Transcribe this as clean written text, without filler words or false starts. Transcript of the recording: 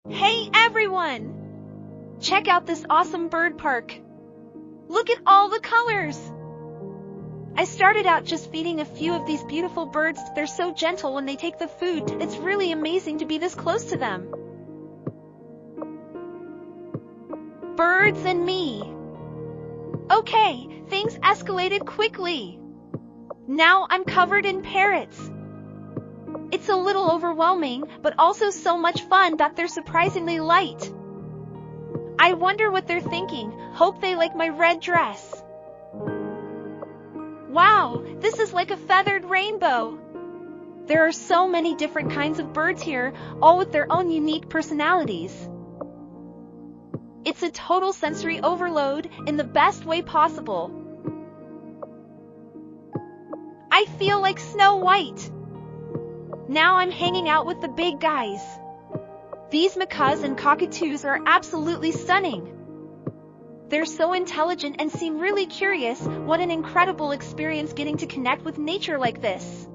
Hey everyone! Check out this awesome bird park. Look at all the colors! I started out just feeding a few of these beautiful birds. They're so gentle when they take the food. It's really amazing to be this close to them. Birds and me. Okay, things escalated quickly. Now I'm covered in parrots. It's a little overwhelming, but also so much fun that they're surprisingly light. I wonder what they're thinking. Hope they like my red dress. Wow, this is like a feathered rainbow. There are so many different kinds of birds here, all with their own unique personalities. It's a total sensory overload in the best way possible. I feel like Snow White. Now I'm hanging out with the big guys. These macaws and cockatoos are absolutely stunning. They're so intelligent and seem really curious. What an incredible experience getting to connect with nature like this.